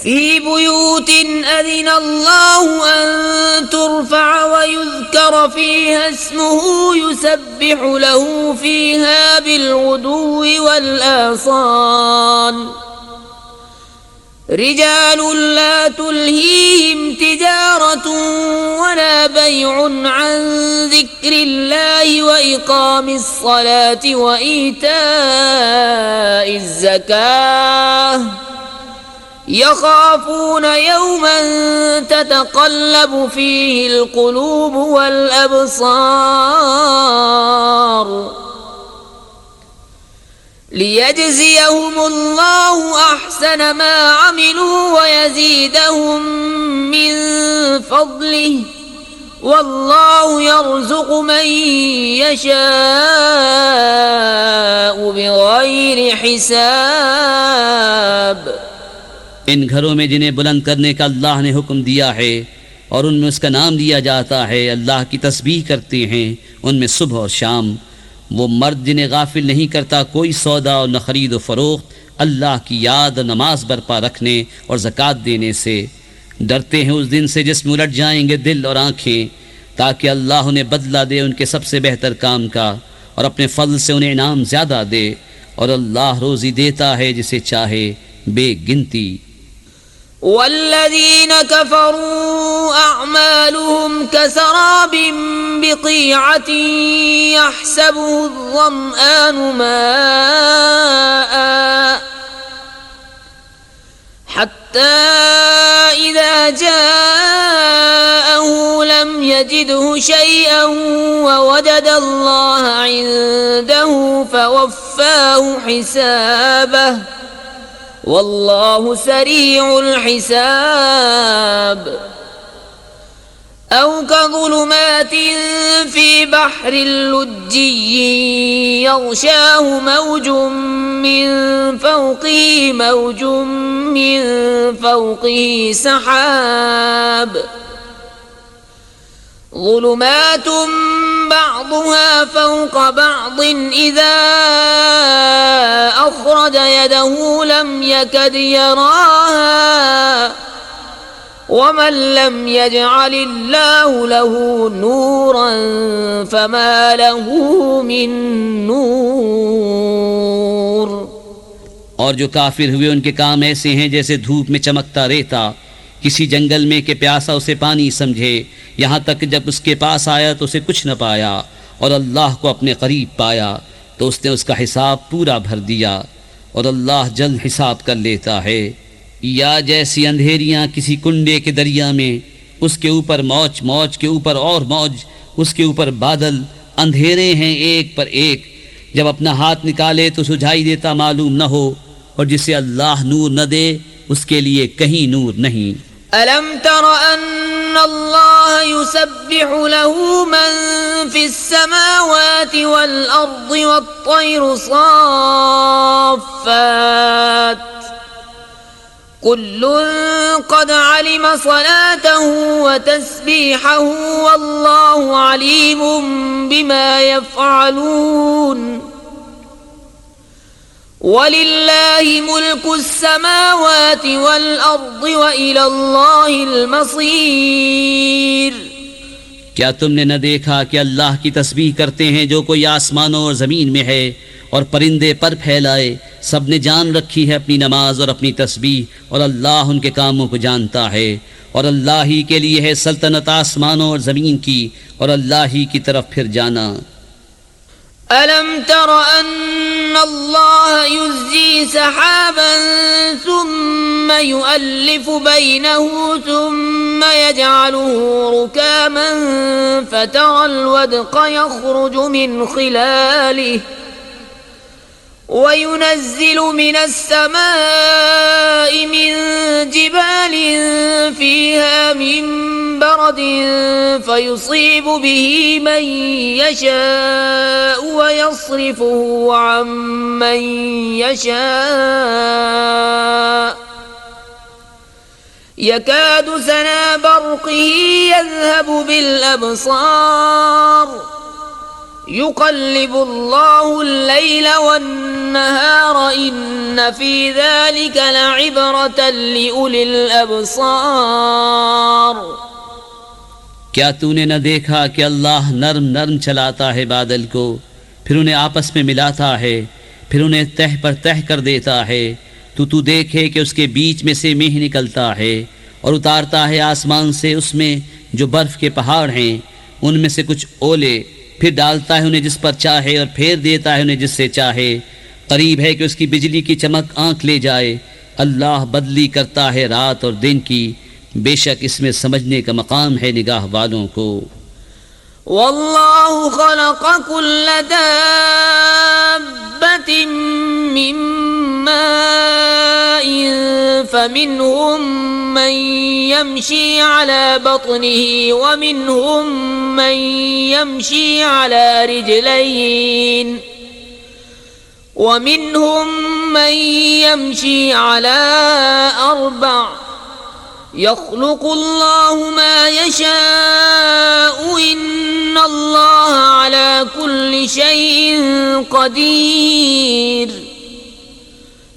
في بيوت أذن الله أن ترفع ويذكر فيها اسمه يسبح له فيها بالغدو والآصال رجال لا تلهيهم تجارة ولا بيع عن ذكر الله وإقام الصلاة وإيتاء الزكاة يخافون يوما تتقلب فيه القلوب والأبصار ليجزيهم الله أحسن ما عملوا ويزيدهم من فضله والله يرزق من يشاء بغير حساب। इन घरों में जिन्हें बुलंद करने का अल्लाह ने हुक्म दिया है और उनमें उसका नाम लिया जाता है, अल्लाह की तस्बीह करते हैं उनमें सुबह और शाम। वो मर्द जिन्हें गाफिल नहीं करता कोई सौदा और न खरीद व फरोख्त, अल्लाह की याद और नमाज बरपा रखने और ज़कात देने से। डरते हैं उस दिन से जिसमें उलट जाएंगे दिल और आँखें, ताकि अल्लाह उन्हें बदला दे उनके सबसे बेहतर काम का और अपने फضل से उन्हें इनाम ज़्यादा दे। और अल्लाह रोज़ी देता है जिसे चाहे बेगिनती। والذين كفروا أعمالهم كسراب بقيعة يحسبه الظمآن ماء حتى إذا جاءه لم يجده شيئا ووجد الله عنده فوفاه حسابه والله سريع الحساب أو كظلمات في بحر لجي يغشاه موج من فوقه موج من فوقه سحاب ظلمات بعضها فوق بعض إذا أخرج يده لم يكد يراها ومن لم يجعل الله له نورا فما له من نور। और जो काफिर हुए उनके काम ऐसे हैं जैसे धूप में चमकता रेता किसी जंगल में के प्यासा उसे पानी समझे, यहाँ तक जब उसके पास आया तो उसे कुछ न पाया और अल्लाह को अपने करीब पाया तो उसने उसका हिसाब पूरा भर दिया और अल्लाह जल्द हिसाब कर लेता है। या जैसी अंधेरियाँ किसी कुंडे के दरिया में, उसके ऊपर मौज, मौज के ऊपर और मौज, उसके ऊपर बादल, अंधेरे हैं एक पर एक, जब अपना हाथ निकाले तो सुझाई देता मालूम न हो, और जिसे अल्लाह नूर न दे उसके लिए कहीं नूर नहीं। ألم تر أن الله يسبح له من في السماوات والأرض والطير صافات كل قد علم صلاته وتسبيحه والله عليم بما يفعلون ولله ملك السماوات والأرض وإلى الله المصير। क्या तुमने न देखा कि अल्लाह की तस्बीह करते हैं जो कोई आसमानों और ज़मीन में है और परिंदे पर फैलाए, सब ने जान रखी है अपनी नमाज और अपनी तस्बीह और अल्लाह उनके कामों को जानता है और अल्लाह ही के लिए है सल्तनत आसमानों और ज़मीन की और अल्लाह ही की तरफ फिर जाना। ألم تر أن الله يزجي سحابا ثم يؤلف بينه ثم يجعله ركاما فترى الودق يخرج من خلاله وينزل من السماء من جبال فيها من برد فيصيب به من يشاء ويصرفه عن من يشاء يكاد سنا برقه يذهب بالأبصار युक़ल्लिबुल्लाहु अल-लैल वन-नहार इन्न फ़ी ज़ालिका लइब्रतन लिउलिल अब्सार। क्या तूने न देखा कि अल्लाह नर्म नर्म चलाता है बादल को, फिर उन्हें आपस में मिलाता है, फिर उन्हें तह पर तह कर देता है। तू देखे कि उसके बीच में से मेंह निकलता है और उतारता है आसमान से उसमें जो बर्फ के पहाड़ हैं, उनमें से कुछ ओले, फिर डालता है उन्हें जिस पर चाहे और फेर देता है उन्हें जिससे चाहे। करीब है कि उसकी बिजली की चमक आंख ले जाए। अल्लाह बदली करता है रात और दिन की, बेशक इसमें समझने का मकाम है निगाह वालों को। वल्लाहु खलक़ कुल्ल दाब्बतिन मिन माइन फमिनहुम मन यमशी अला बत्निही वमिनहुम मन यमशी अला रिजलैन वमिनहुम मन यमशी अला अर्बअ यख्लुक़ुल्लाहु मा यशाअ इन्नल्लाह अला कुल्लि शैइन क़दीर।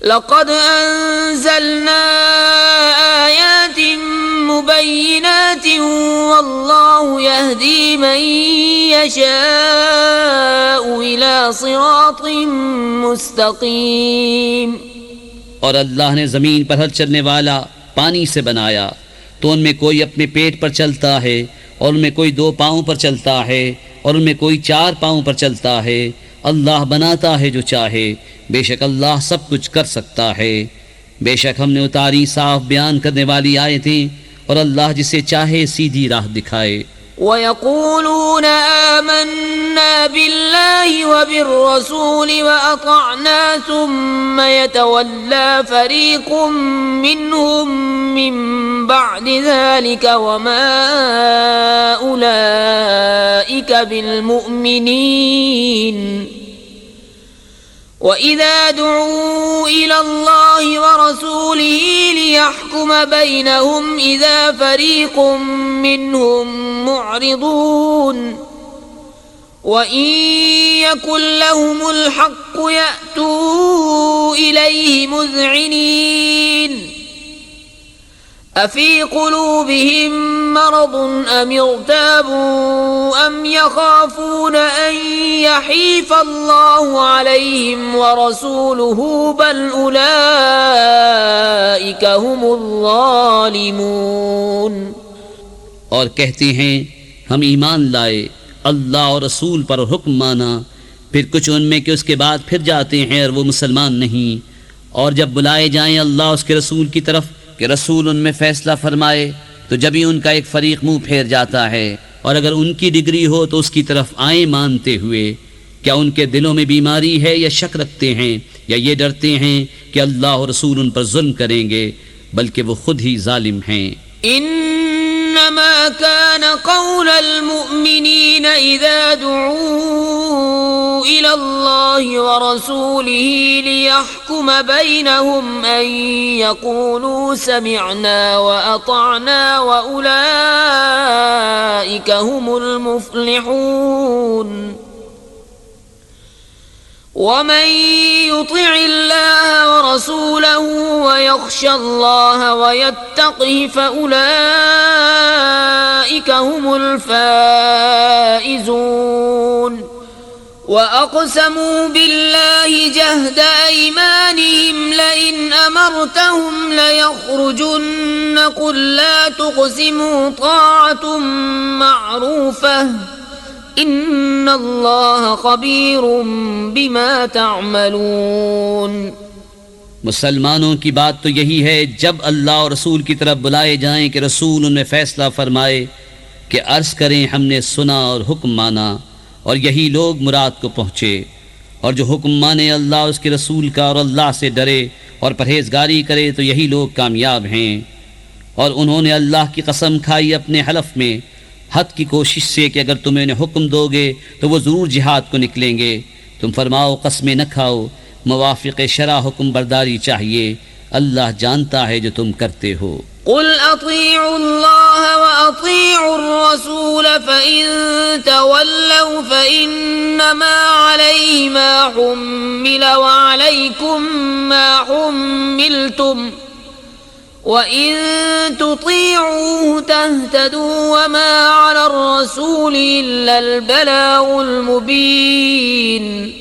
लक़द अंज़लना आयातिन मुबय्यिनातिन वल्लाहु यहदी मन यशाअ इला सिरातिन मुस्तक़ीम। और अल्लाह ने ज़मीन पर हर चलने वाला पानी से बनाया, तो उनमें कोई अपने पेट पर चलता है और उनमें कोई 2 पाँव पर चलता है और उनमें कोई 4 पाँव पर चलता है। अल्लाह बनाता है जो चाहे, बेशक अल्लाह सब कुछ कर सकता है। बेशक हमने उतारी साफ बयान करने वाली आयतें और अल्लाह जिसे चाहे सीधी राह दिखाए। वयक़ूलून आमन्ना बिल्लाहि वबिर्रसूल वअतअना सुम्म यतवल्ला फरीक़ुम मिन्हुम मिन बअदि ज़ालिका वमा उलाइका बिलमुअ्मिनीन। वइज़ा दुऊ इलल्लाहि वरसूलिहि लियहकुम बैनहुम इज़ा फरीक़ुम मिन्हुम मुअरिदून। वइन यकुन लहुमुल हक़्क़ु यअतू इलैहि मुज़अनिन। अफ़ी क़ुलूबिहिम मरदुन अम इर्ताबू अम यख़ाफ़ून अन यहीफ़ल्लाहु अलैहिम वरसूलुहु बल उलाइका हुमुज़्ज़ालिमून। और कहते हैं हम ईमान लाए, अल्लाह और रसूल पर हुक्म माना, फिर कुछ उनमें के उसके बाद फिर जाते हैं और वो मुसलमान नहीं। और जब बुलाए जाएं अल्लाह उसके रसूल की तरफ कि रसूल उनमें फैसला फरमाए, तो जब ही उनका एक फरीक मुंह फेर जाता है। और अगर उनकी डिग्री हो तो उसकी तरफ आए मानते हुए। क्या उनके दिलों में बीमारी है या शक रखते हैं या ये डरते हैं कि अल्लाह और रसूल उन पर जुल्म करेंगे, बल्कि वो खुद ही जालिम हैं। इन्नमा कान क़ौलल मुअ्मिनीन इज़ा दुऊ इलल्लाहि व रसूलिहि लियहकुम बैनहुम अन यक़ूलू समिअना व अतअना व उलाइका हुमुल मुफ़्लिहून। वमन युतिइल्लाह वरसूलहु वयख्शल्लाह वयत्तक़िहि फउलाइका हुमुल फाइज़ून। वअक़समू बिल्लाहि जहद अयमानिहिम लइन अमरतहुम लयख़रुजुन्न क़ुल ला तुक़सिमू ताअतुम मअरूफ़ह इन्नल्लाह ख़बीरुम बिमा तअमलून। मुसलमानों की बात तो यही है, जब अल्लाह और रसूल की तरफ बुलाए जाएं कि रसूल उनमें फैसला फरमाए कि अर्ज़ करें हमने सुना और हुक्म माना, और यही लोग मुराद को पहुँचे। और जो हुक्म माने अल्लाह उसके रसूल का और अल्लाह से डरे और परहेजगारी करे, तो यही लोग कामयाब हैं। और उन्होंने अल्लाह की कसम खाई अपने हलफ में हद की कोशिश से कि अगर तुम इन्हें हुक्म दोगे तो वो ज़रूर जिहाद को निकलेंगे। तुम फरमाओ कसमें न खाओ, मुवाफ़िक़ शरा हुक्म बरदारी चाहिए, अल्लाह जानता है जो तुम करते हो। قل أطيعوا الله وأطيعوا الرسول فإن تولوا فإنما عليه ما حمل وعليكم ما حملتم وإن تطيعوه تهتدوا وما على الرسول إلا البلاغ المبين.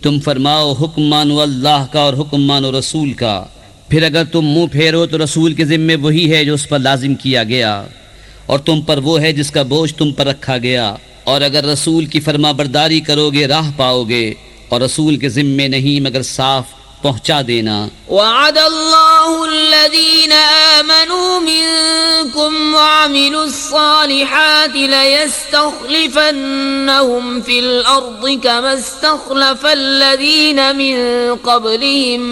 तुम फरमाओ हुक्म मानो अल्लाह का और हुक्म मानो रसूल का, फिर अगर तुम मुंह फेरो तो रसूल के जिम्मे वही है जो उस पर लाजिम किया गया और तुम पर वो है जिसका बोझ तुम पर रखा गया, और अगर रसूल की फरमाबरदारी करोगे राह पाओगे, और रसूल के जिम्मे नहीं मगर साफ पहुंचा देना. वअद अल्लाहु अल्लज़ीना आमनू मिनकुम वअमिलुस्सालिहाति लयस्तखलिफन्नहुम फिल अर्दि कमा इस्तखलफल्लज़ीना मिन क़ब्लिहिम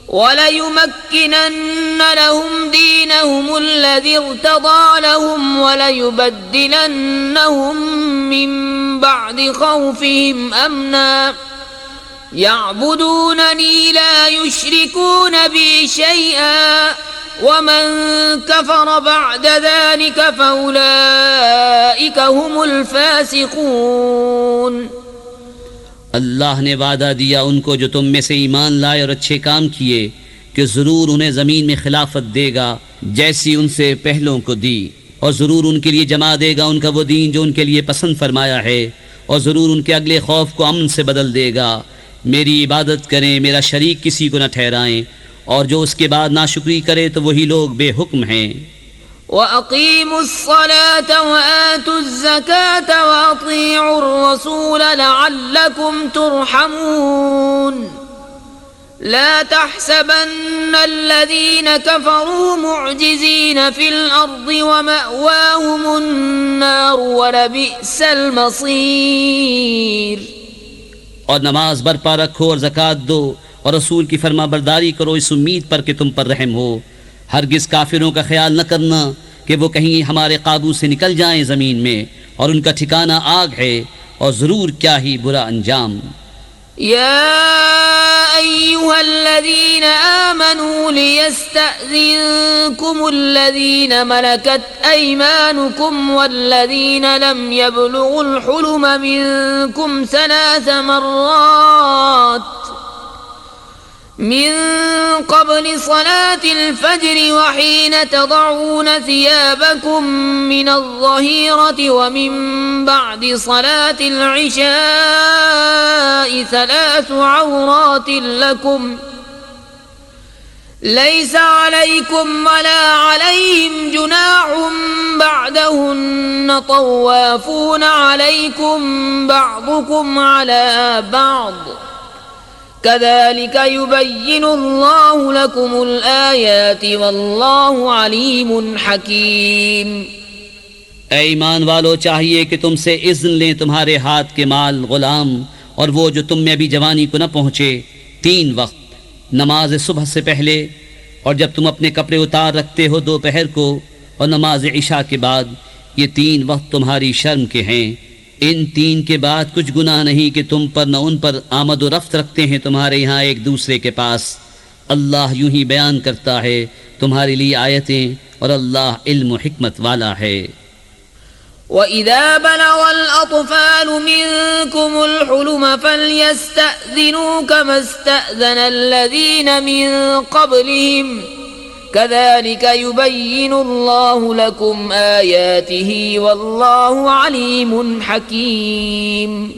वलयुमक्किनन्न लहुम दीनहुम अल्लज़ी इर्तज़ा लहुम वलयुबद्दिलन्नहुम मिन बअदि खौफिहिम अमना यअबुदूननी ला युश्रिकून बी शैअन वमन कफर बअद ज़ालिक फउलाइक हुमुल फासिकून. अल्लाह ने वादा दिया उनको जो तुम में से ईमान लाए और अच्छे काम किए कि ज़रूर उन्हें ज़मीन में खिलाफत देगा जैसी उनसे पहलों को दी, और ज़रूर उनके लिए जमा देगा उनका वो दीन जो उनके लिए पसंद फरमाया है, और ज़रूर उनके अगले खौफ को अमन से बदल देगा. मेरी इबादत करें, मेरा शरीक किसी को न ठहराएं, और जो उसके बाद नाशुक्री करे तो वही लोग बेहुक्म हैं. वअक़ीमुस्सलात वआतुज़्ज़कात वअतीउर्रसूल लअल्लकुम तुरहमून. ला तहसबन्नल्लज़ीन कफ़रू मुअजिज़ीन फिल अर्दि वमअवाहुमुन्नार वलबिअसल मसीर. और नमाज बरपा रखो और ज़कात दो और रसूल की फरमाबरदारी करो इस उम्मीद पर कि तुम पर रहम हो. हरगिज काफिरों का ख्याल न करना कि वो कहीं हमारे काबू से निकल जाएं ज़मीन में, और उनका ठिकाना आग है, और ज़रूर क्या ही बुरा अंजाम. या अय्युहल्लज़ीन आमनू लियस्तअज़िनकुमुल्लज़ीन मलकत अयमानुकुम वल्लज़ीन लम यबलुगुल हुलुम मिनकुम सलास मर्रात मिन क़ब्ल सलातिल फ़ज्र वहीन तदऊन थियाबकुम मिनज़्ज़हीरति वमिन बअदि सलातिल इशाइ सलासु औरातिन लकुम लैसा अलैकुम वला अलैहिम जुनाहुम बअदहुन्न तवाफ़ून अलैकुम बअदुकुम अला बअद कज़ालिक युबय्यिनुल्लाहु लकुमुल आयाति वल्लाहु अलीमुन हकीम. ऐ ईमान वालो, चाहिए कि तुमसे इज़्न लें तुम्हारे हाथ के माल गुलाम और वो जो तुम में अभी जवानी को न पहुँचे 3 वक्त, नमाज सुबह से पहले, और जब तुम अपने कपड़े उतार रखते हो दोपहर को, और नमाज इशा के बाद. ये 3 वक्त तुम्हारी शर्म के हैं. इन 3 के बाद कुछ गुनाह नहीं कि तुम पर न उन पर आमद व रफ्त रखते हैं तुम्हारे यहाँ एक दूसरे के पास. अल्लाह यूं ही बयान करता है तुम्हारे लिए आयतें, और अल्लाह इल्म व हिकमत वाला है. وإذا بلغ الأطفال منكم الحلم فليستأذنوا كما استأذن الذين من قبلهم كذلك يبين الله لكم آياته والله عليم حكيم.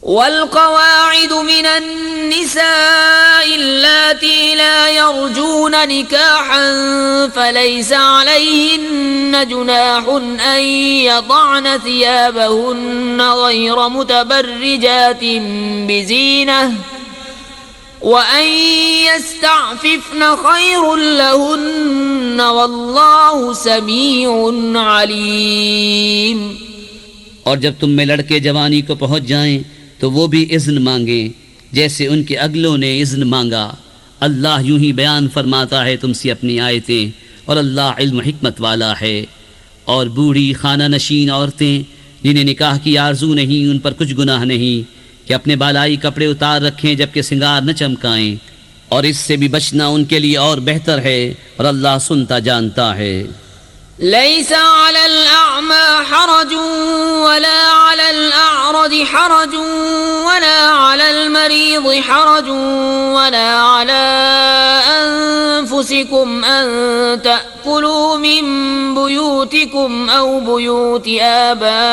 والقواعد من النساء اللاتي لا يرجون نكاحا فليس عليهن جناح أن يضعن ثيابهن غير متبرجات بزينة وأن يستعففن خير لهن والله سميع عليم. और जब तुम में लड़के जवानी को पहुँच जाएं तो वो भी इज़्न मांगे जैसे उनके अगलों ने इज़्न मांगा. अल्लाह यूं ही बयान फरमाता है तुमसे अपनी आयतें, और अल्लाह इल्म हिकमत वाला है. और बूढ़ी खाना नशीन औरतें जिन्हें निकाह की आरजू नहीं, उन पर कुछ गुनाह नहीं कि अपने बालाई कपड़े उतार रखें जबकि सिंगार न चमकाएं, और इससे भी बचना उनके लिए और बेहतर है और अल्लाह सुनता जानता है। ليس على الأعمى حرج ولا على الأعرج حرج ولا على المريض حرج ولا على أنفسكم أن تأكلوا من بيوتكم أو بيوت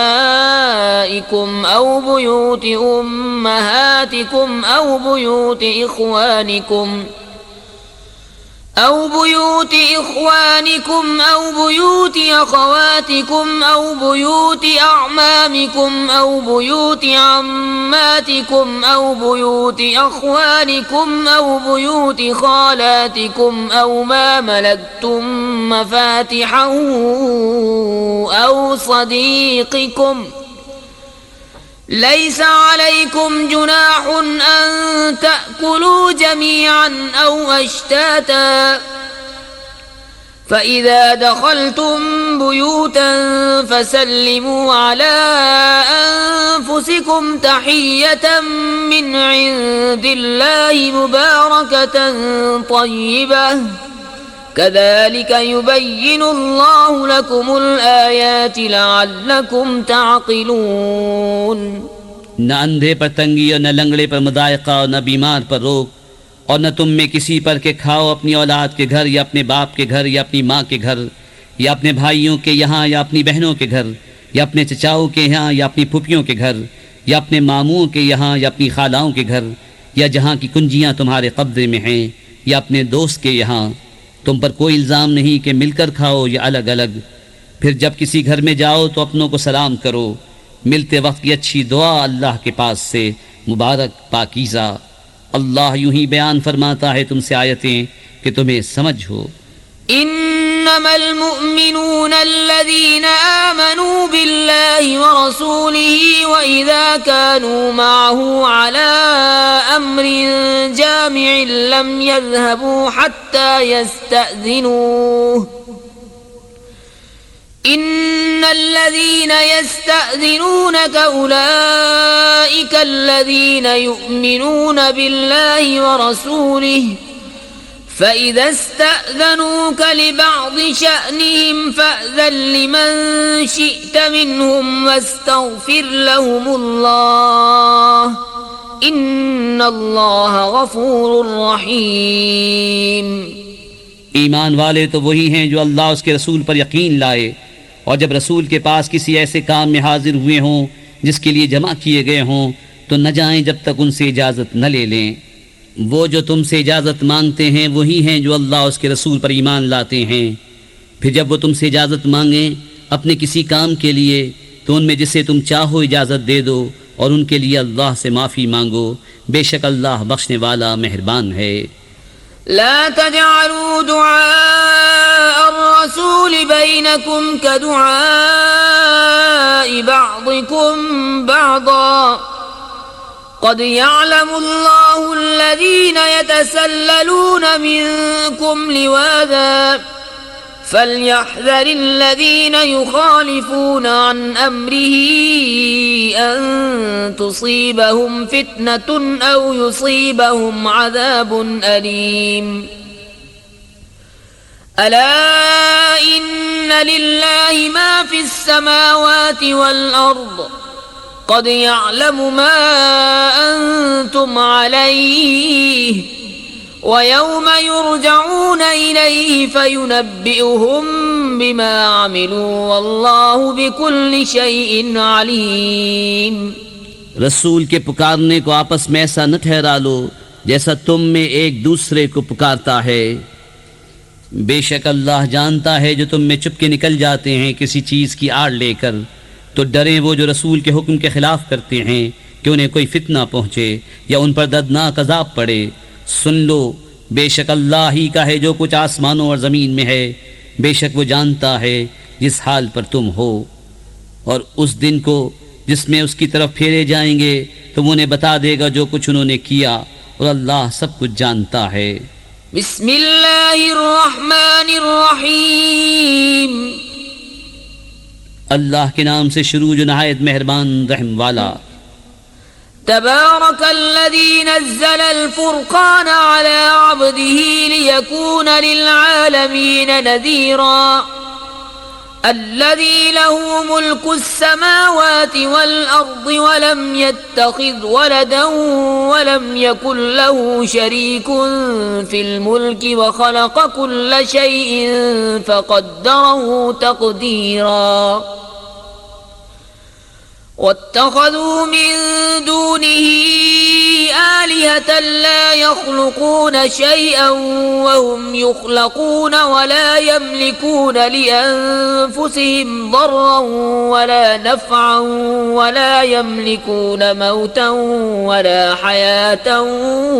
آبائكم أو بيوت أمهاتكم أو بيوت إخوانكم أو بيوت إخوانكم أو بيوت أخواتكم أو بيوت أعمامكم أو بيوت عماتكم أو بيوت أخوانكم أو بيوت خالاتكم أو ما ملكتم مفاتحه أو صديقكم. ليس عليكم جناح أن تأكلوا جميعا أو أشتاتا فإذا دخلتم بيوتا فسلموا على أنفسكم تحية من عند الله مباركة طيبة كذلك يبين الله لكم الآيات لعلكم تعقلون. न अंधे पर तंगी और न लंगड़े पर मुदायका और न बीमार पर रोक और न तुम में किसी पर के खाओ अपनी औलाद के घर या अपने बाप के घर या अपनी माँ के घर या अपने भाइयों के यहाँ या अपनी बहनों के घर या अपने चचाओं के यहाँ या अपनी फूफियों के घर या अपने मामुओं के यहाँ या अपनी खालाओं के घर या जहाँ की कुंजियाँ तुम्हारे कब्जे में हैं या अपने दोस्त के यहाँ। तुम पर कोई इल्ज़ाम नहीं कि मिलकर खाओ या अलग अलग। फिर जब किसी घर में जाओ तो अपनों को सलाम करो। मिलते वक्त की अच्छी दुआ अल्लाह के पास से मुबारक पाकीज़ा। अल्लाह यूं ही बयान फरमाता है तुमसे आयतें कि तुम्हें समझ हो। इन्नमल मुअमिनून अल्लज़ीना आमनू बिल्लाहि व रसूलिही व इज़ा कानू मअहू अला अम्रिन जामि'in लम यज़हबू हत्ता यस्तअज़िनूह। इन्नल्लज़ीना यस्तअज़िनूनका उलाइका अल्लज़ीना यु'मिनूना बिल्लाहि व रसूलिही فإذا استأذنوك لبعض شأنهم فأذن لمن شئت منهم واستغفر لهم الله إن الله غفور رحيم. ईमान वाले तो वही हैं जो अल्लाह उसके रसूल पर यकीन लाए और जब रसूल के पास किसी ऐसे काम में हाजिर हुए हों जिसके लिए जमा किए गए हों तो न जाएं जब तक उनसे इजाज़त न ले लें। वो जो तुमसे इजाज़त मांगते हैं वही हैं जो अल्लाह उसके रसूल पर ईमान लाते हैं। फिर जब वो तुमसे इजाज़त मांगें अपने किसी काम के लिए तो उनमें जिसे तुम चाहो इजाज़त दे दो और उनके लिए अल्लाह से माफ़ी मांगो। बेशक अल्लाह बख्शने वाला मेहरबान है। لا تجعلوا دعاء الرسول بينكم كدعاء بعضكم بعضا قد يعلم الله الذين يتسللون منكم لواذا فليحذر الذين يخالفون عن أمره أن تصيبهم فتنة أو يصيبهم عذاب أليم. ألا إن لله ما في السماوات والأرض قد يعلم ما أنتم عليه ويوم يرجعون إليه فينبئهم بما عملوا والله بكل شيء عليم. रसूल के पुकारने को आपस में ऐसा न ठहरा लो जैसा तुम में एक दूसरे को पुकारता है। बेशक अल्लाह जानता है जो तुम में चुपके निकल जाते हैं किसी चीज़ की आड़ लेकर। तो डरें वो जो रसूल के हुक्म के खिलाफ करते हैं कि उन्हें कोई फितना पहुँचे या उन पर दर्दनाक अज़ाब पड़े। सुन लो बेशक अल्लाह ही का है जो कुछ आसमानों और ज़मीन में है। बेशक वो जानता है जिस हाल पर तुम हो। और उस दिन को जिसमें उसकी तरफ फेरे जाएंगे तो वो उन्हें बता देगा जो कुछ उन्होंने किया और अल्लाह सब कुछ जानता है। बिस्मिल्लाहिर्रहमानिर्रहीम। अल्लाह के नाम से शुरू जो नहायत मेहरबान रहम वाला। تبارك الذي نزل الفرقان على عبده ليكون للعالمين نذيرا الذي له ملك السماوات والأرض ولم يتخذ ولدا ولم يكن له شريك في الملك وخلق كل شيء فقدره تقديرا واتخذوا من دونه آلهة لا يخلقون شيئا وهم يخلقون ولا يملكون لأنفسهم ضرا ولا نفعا ولا يملكون موتا ولا حياة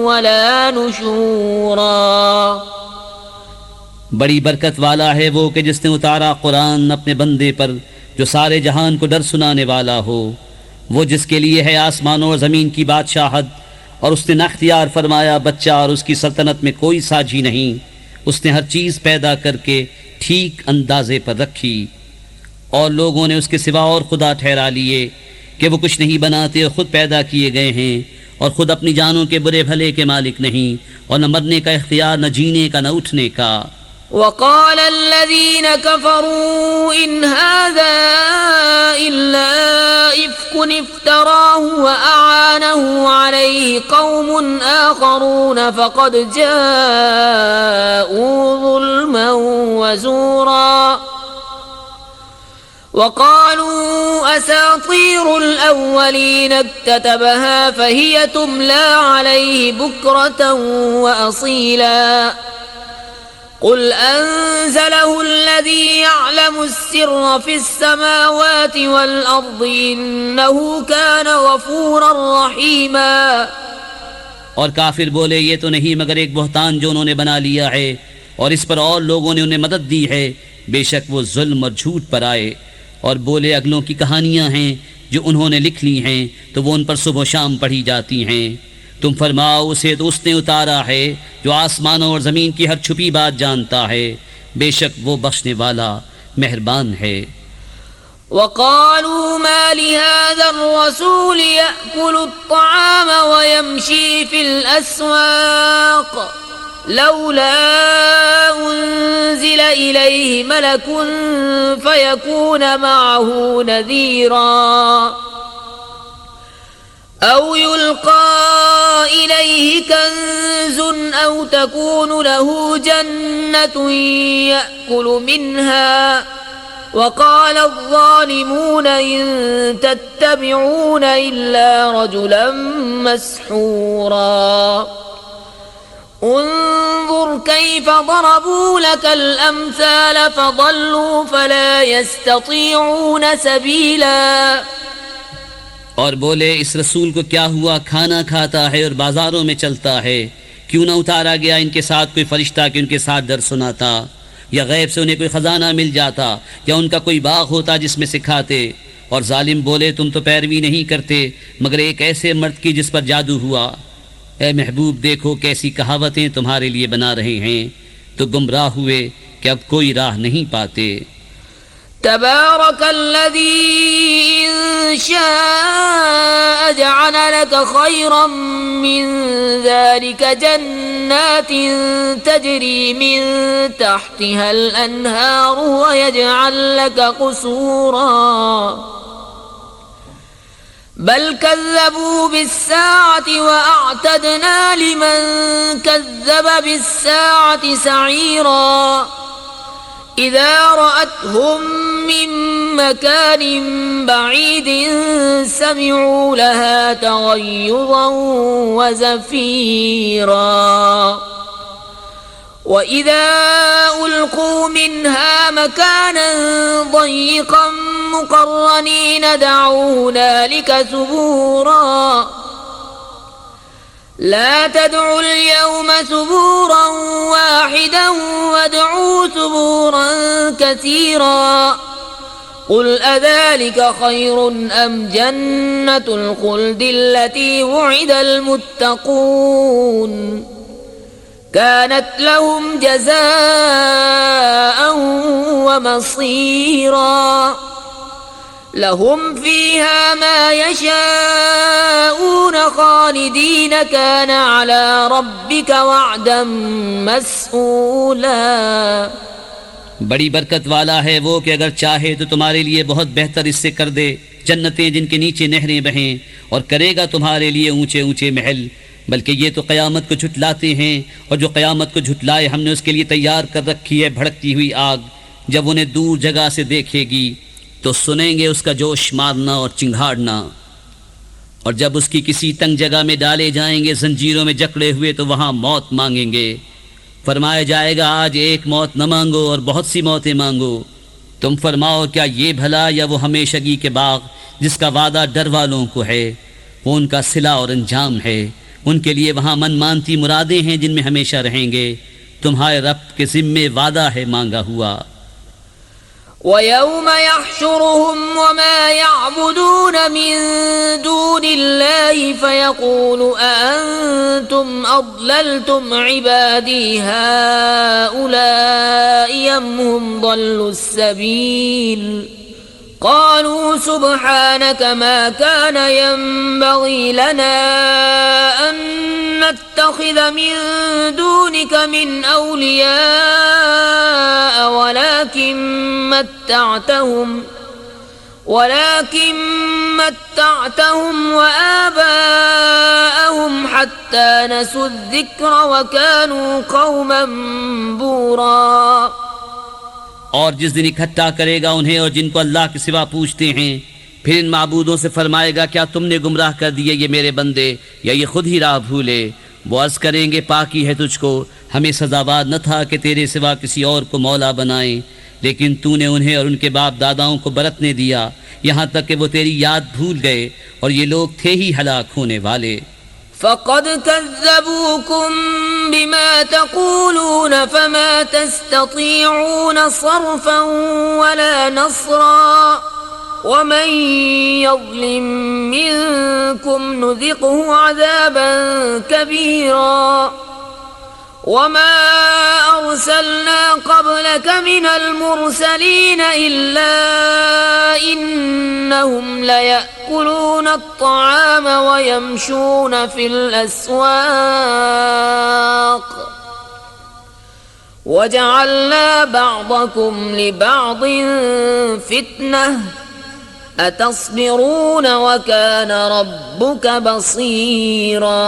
ولا نشورا। बड़ी बरकत वाला है वो कि जिसने उतारा कुरान अपने बंदे पर जो सारे जहान को डर सुनाने वाला हो, वो जिसके लिए है आसमानों और ज़मीन की बादशाहत, और उसने न अख्तियार फरमाया बच्चा और उसकी सल्तनत में कोई साझी नहीं। उसने हर चीज़ पैदा करके ठीक अंदाजे पर रखी और लोगों ने उसके सिवा और खुदा ठहरा लिए कि वो कुछ नहीं बनाते और ख़ुद पैदा किए गए हैं और ख़ुद अपनी जानों के बुरे भले के मालिक नहीं और न मरने का इख्तियार, न जीने का, न उठने का। وقال الذين كفروا إن هذا إلا إفك افتراه وأعانه عليه قوم آخرون فقد جاءوا ظلما وزورا وقالوا أساطير الأولين اكتتبها فهي تملى عليه بكرة وأصيلا قل أنزله الذي يعلم السر في السماوات والأرض إنه كان غفورا रहीमा। और काफिर बोले ये तो नहीं मगर एक बहतान जो उन्होंने बना लिया है और इस पर और लोगों ने उन्हें मदद दी है, बेशक वो जुल्म और झूठ पर आए। और बोले अगलों की कहानियां हैं जो उन्होंने लिख ली हैं तो वो उन पर सुबह शाम पढ़ी जाती हैं। तुम फरमाओ उसे तो उसने उतारा है जो आसमानों और ज़मीन की हर छुपी बात जानता है, बेशक वो बख्शने वाला मेहरबान है। وقالوا ما لهذا الرسول يأكل الطعام ويمشي في الأسواق لولا أنزل إليه ملك فيكون معه نذيرا أو يلقى إليه كنز أو تكون له جنة يأكل منها وقال الظالمون إن تتبعون إلا رجلا مسحورا انظر كيف ضربوا لك الأمثال فضلوا فلا يستطيعون سبيلا। और बोले इस रसूल को क्या हुआ, खाना खाता है और बाजारों में चलता है, क्यों न उतारा गया इनके साथ कोई फरिश्ता कि उनके साथ दर सुनाता, या गैब से उन्हें कोई खजाना मिल जाता, या उनका कोई बाग होता जिसमें सिखाते। और जालिम बोले तुम तो पैरवी नहीं करते मगर एक ऐसे मर्द की जिस पर जादू हुआ। ए महबूब देखो कैसी कहावतें तुम्हारे लिए बना रहे हैं, तो गुमराह हुए कि अब कोई राह नहीं पाते। تبارك الذي إن شاء جعل لك خيرا من ذلك جنات تجري من تحتها الأنهار ويجعل لك قصورا بل كذبوا بالساعة وأعتدنا لمن كذب بالساعة سعيرا إذا رأتهم من مكان بعيد سمعوا لها تغيظا وزفيرا وإذا ألقوا منها مكانا ضيقا مقرنين دعوا هنالك ثبورا لا تدعوا اليوم ثبورا واحدا وادعوا ثبورا كثيرا قل أذلك خير أم جنة الخلد التي وعد المتقون كانت لهم جزاء ومصيرا لهم فيها ما يشاءون خالدين كان على ربك وعدا مسئولا। बड़ी बरकत वाला है वो कि अगर चाहे तो तुम्हारे लिए बहुत बेहतर इससे कर दे, जन्नतें जिनके नीचे नहरें बहें, और करेगा तुम्हारे लिए ऊंचे ऊंचे महल। बल्कि ये तो क़यामत को झुटलाते हैं, और जो क़यामत को झुटलाए हमने उसके लिए तैयार कर रखी है भड़कती हुई आग। जब उन्हें दूर जगह से देखेगी तो सुनेंगे उसका जोश मारना और चिंघाड़ना, और जब उसकी किसी तंग जगह में डाले जाएंगे जंजीरों में जकड़े हुए तो वहाँ मौत मांगेंगे। फरमाया जाएगा आज एक मौत न मांगो और बहुत सी मौतें मांगो। तुम फरमाओ क्या ये भला या वो हमेशगी के बाग जिसका वादा डर वालों को है, वो उनका सिला और अंजाम है। उनके लिए वहाँ मनमानती मुरादें हैं जिनमें हमेशा रहेंगे। तुम्हारे रब के ज़िम्मे वादा है मांगा हुआ। ويوم يحشرهم وما يعبدون من دون الله فيقول أأنتم أضللتم عبادي هؤلاء أم هم ضلوا السبيل قالوا سبحانك ما كان ينبغي لنا أن نتخذ من دونك من أولياء ولكن متعتهم وآباءهم حتى نسوا الذكر وكانوا قوما بورا। और जिस दिन इकट्ठा करेगा उन्हें और जिनको अल्लाह के सिवा पूछते हैं, फिर इन माबूदों से फरमाएगा क्या तुमने गुमराह कर दिए ये मेरे बंदे या ये खुद ही राह भूले। वो अर्ज करेंगे पाकी है तुझको, हमें सजावार न था कि तेरे सिवा किसी और को मौला बनाएं, लेकिन तूने उन्हें और उनके बाप दादाओं को बरतने दिया, यहाँ तक कि वो तेरी याद भूल गए, और ये लोग थे ही हलाक होने वाले। فقد كذبوكم بما تقولون فما تستطيعون صرفا ولا نصرا ومن يظلم منكم نذقه عذابا كبيرا وما أرسلنا قبلك من المرسلين إلا إنهم ليأكلون الطعام ويمشون في الأسواق وجعلنا بعضكم لبعض فتنة أتصبرون وكان ربك بصيرا।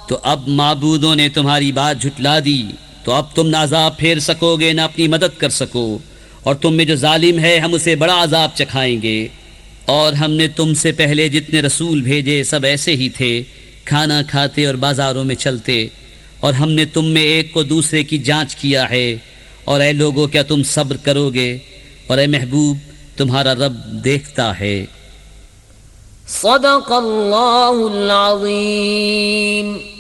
तो अब माबूदों ने तुम्हारी बात झुटला दी, तो अब तुम न अजाब फेर सकोगे न अपनी मदद कर सको, और तुम में जो जालिम है हम उसे बड़ा अजाब चखाएंगे। और हमने तुमसे पहले जितने रसूल भेजे सब ऐसे ही थे, खाना खाते और बाजारों में चलते, और हमने तुम में एक को दूसरे की जांच किया है। और ऐ लोगों क्या तुम सब्र करोगे, और ऐ महबूब तुम्हारा रब देखता है। सदक़ल्लाहुल अज़ीम।